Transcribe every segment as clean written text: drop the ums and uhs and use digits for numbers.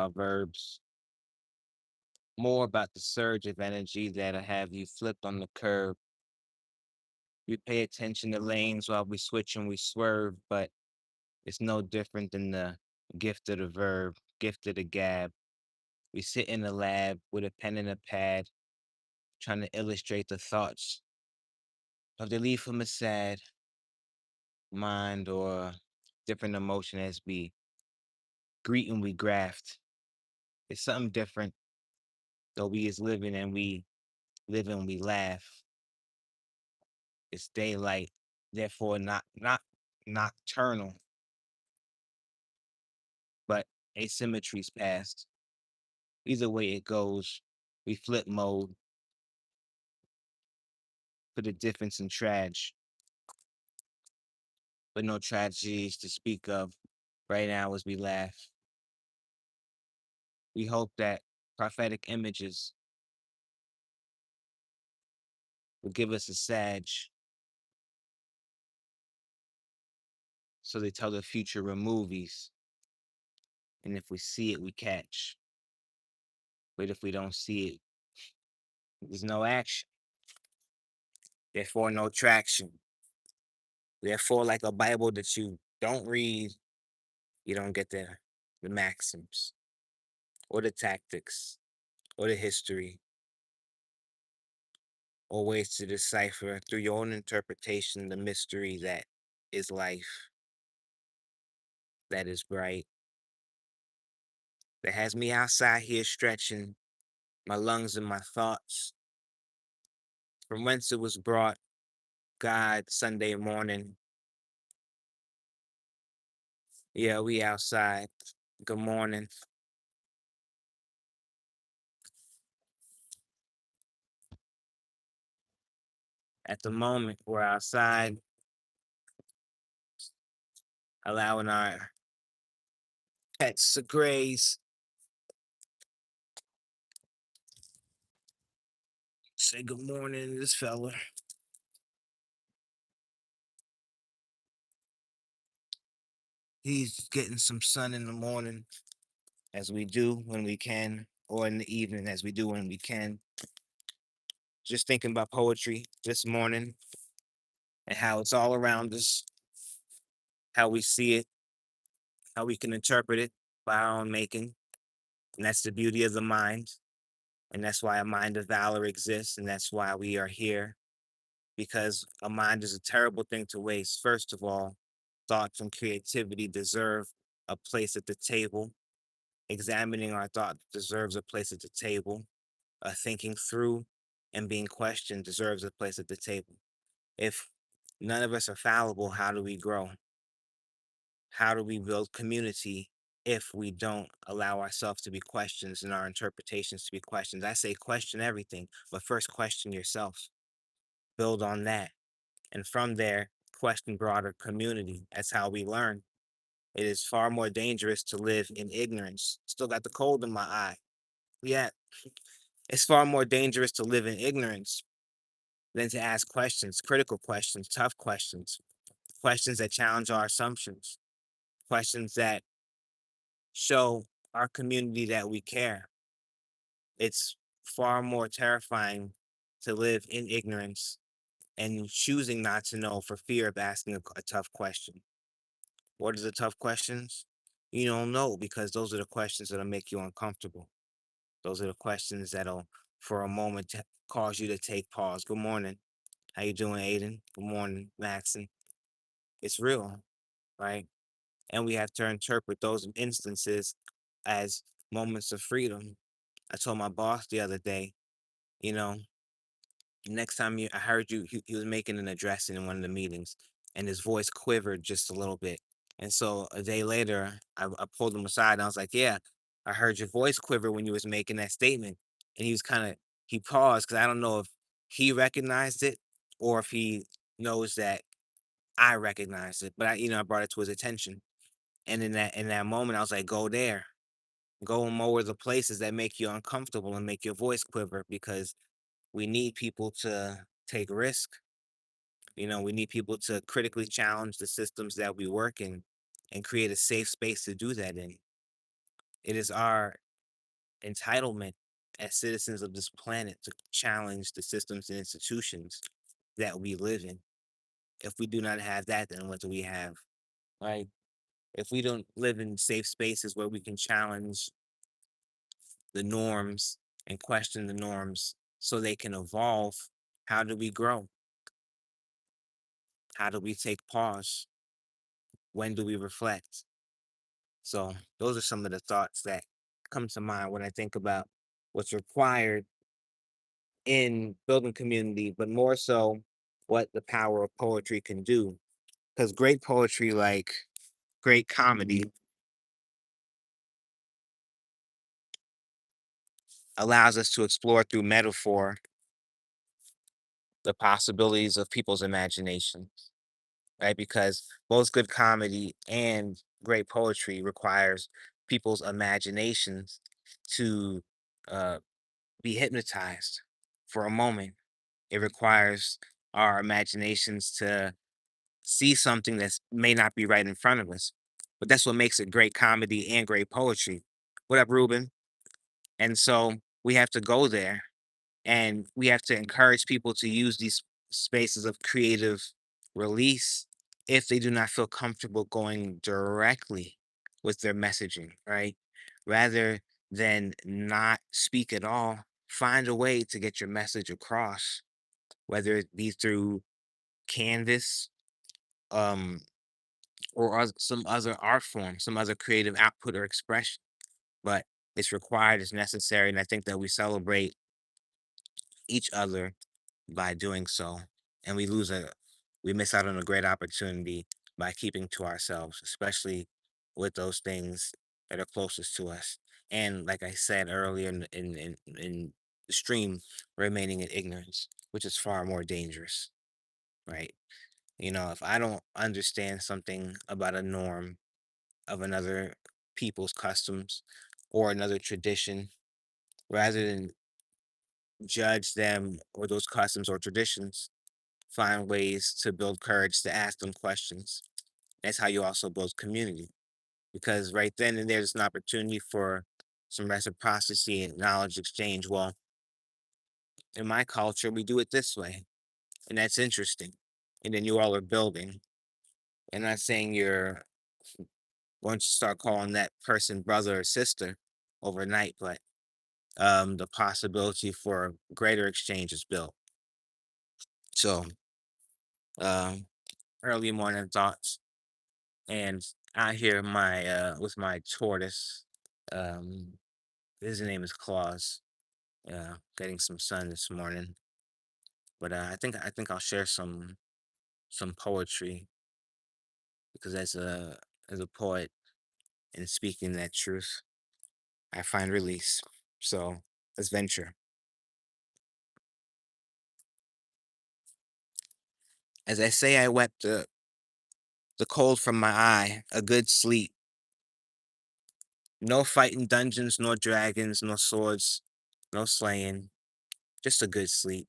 about verbs, more about the surge of energy that'll have you flipped on the curb. We pay attention to lanes while we switch and we swerve, but it's no different than the gift of the verb, gift of the gab. We sit in the lab with a pen and a pad, trying to illustrate the thoughts of the leaf from a sad mind or different emotion as we greet and we graft. It's something different, though we is living and we live and we laugh. It's daylight, therefore not nocturnal, but asymmetry's past. Either way it goes, we flip mode for the difference in trage, but no tragedies to speak of right now as we laugh. We hope that prophetic images will give us a sag, so they tell the future of movies, and if we see it, we catch. But if we don't see it, there's no action. Therefore, no traction. Therefore, like a Bible that you don't read, you don't get the maxims or the tactics or the history or ways to decipher through your own interpretation the mystery that is life, that is bright, that has me outside here stretching my lungs and my thoughts from whence it was brought. God, Sunday morning. Yeah, we outside. Good morning. At the moment, we're outside, allowing our pets to graze. Say good morning to this fella. He's getting some sun in the morning, as we do when we can, or in the evening, as we do when we can. Just thinking about poetry this morning and how it's all around us, how we see it, how we can interpret it by our own making. And that's the beauty of the mind. And that's why a mind of valor exists. And that's why we are here, because a mind is a terrible thing to waste. First of all, thoughts and creativity deserve a place at the table. Examining our thought deserves a place at the table. Thinking through and being questioned deserves a place at the table. If none of us are fallible, how do we grow? How do we build community if we don't allow ourselves to be questions and our interpretations to be questions? I say question everything, but first question yourself. Build on that. And from there, question broader community. That's how we learn. It is far more dangerous to live in ignorance. Still got the cold in my eye. Yeah, it's far more dangerous to live in ignorance than to ask questions, critical questions, tough questions, questions that challenge our assumptions, questions that show our community that we care. It's far more terrifying to live in ignorance and choosing not to know for fear of asking a tough question. What are the tough questions? You don't know, because those are the questions that'll make you uncomfortable. Those are the questions that'll, for a moment, cause you to take pause. Good morning. How you doing, Aiden? Good morning, Maxon. It's real, right? And we have to interpret those instances as moments of freedom. I told my boss the other day, you know, next time I heard you, he was making an address in one of the meetings, and his voice quivered just a little bit. And so a day later, I pulled him aside and I was like, "Yeah, I heard your voice quiver when you was making that statement." And he was he paused because I don't know if he recognized it or if he knows that I recognized it. But I brought it to his attention. And in that moment, I was like, "Go there, go and mow the places that make you uncomfortable and make your voice quiver, because we need people to take risk. We need people to critically challenge the systems that we work in and create a safe space to do that in. It is our entitlement as citizens of this planet to challenge the systems and institutions that we live in. If we do not have that, then what do we have? Right? If we don't live in safe spaces where we can challenge the norms and question the norms so they can evolve, how do we grow? How do we take pause? When do we reflect? So, those are some of the thoughts that come to mind when I think about what's required in building community, but more so what the power of poetry can do. Because great poetry, like great comedy, allows us to explore through metaphor the possibilities of people's imagination, right? Because both good comedy and great poetry requires people's imaginations to uh, be hypnotized for a moment. It requires our imaginations to see something that may not be right in front of us. But that's what makes it great comedy and great poetry. What up, Ruben? And so we have to go there and we have to encourage people to use these spaces of creative release if they do not feel comfortable going directly with their messaging, right? Rather than not speak at all, find a way to get your message across, whether it be through canvas, um, or some other art form, some other creative output or expression. But it's required, it's necessary, and I think that we celebrate each other by doing so, and we miss out on a great opportunity by keeping to ourselves, especially with those things that are closest to us. And like I said earlier in the stream, remaining in ignorance, which is far more dangerous, right? You know, if I don't understand something about a norm of another people's customs or another tradition, rather than judge them or those customs or traditions, find ways to build courage to ask them questions. That's how you also build community. Because right then and there's an opportunity for some reciprocity and knowledge exchange. Well, in my culture, we do it this way, and that's interesting. And then you all are building. And not saying you're going to start calling that person brother or sister overnight, but the possibility for greater exchange is built. So, um, early morning thoughts, and I hear my with my tortoise. Um, his name is Claus. Getting some sun this morning, but I think I'll share some poetry because as a poet and speaking that truth, I find release. So let's venture. As I say, I wept the cold from my eye, a good sleep. No fighting dungeons, nor dragons, no swords, no slaying, just a good sleep.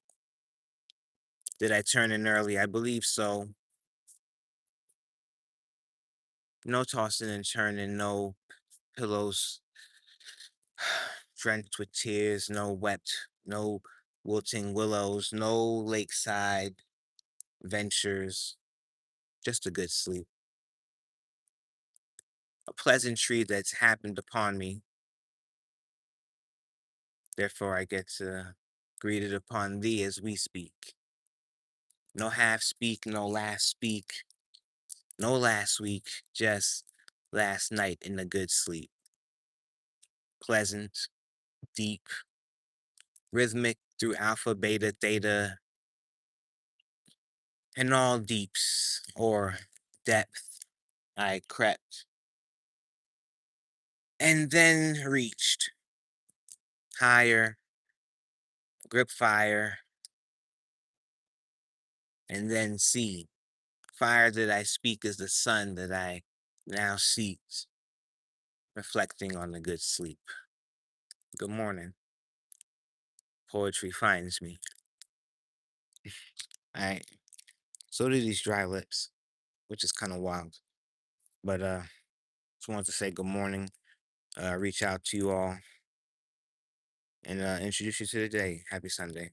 Did I turn in early? I believe so. No tossing and turning, no pillows drenched with tears, no wept, no wilting willows, no lakeside ventures, just a good sleep. A pleasantry that's happened upon me, therefore I get to greet it upon thee as we speak. No half speak, no last speak, no last week, just last night in a good sleep. Pleasant, deep, rhythmic through alpha, beta, theta, and all deeps or depth. I crept and then reached higher, grip fire, and then see. Fire that I speak is the sun that I now seek, reflecting on the good sleep. Good morning. Poetry finds me. All right. So do these dry lips, which is kind of wild. But just wanted to say good morning. reach out to you all and introduce you to the day. Happy Sunday.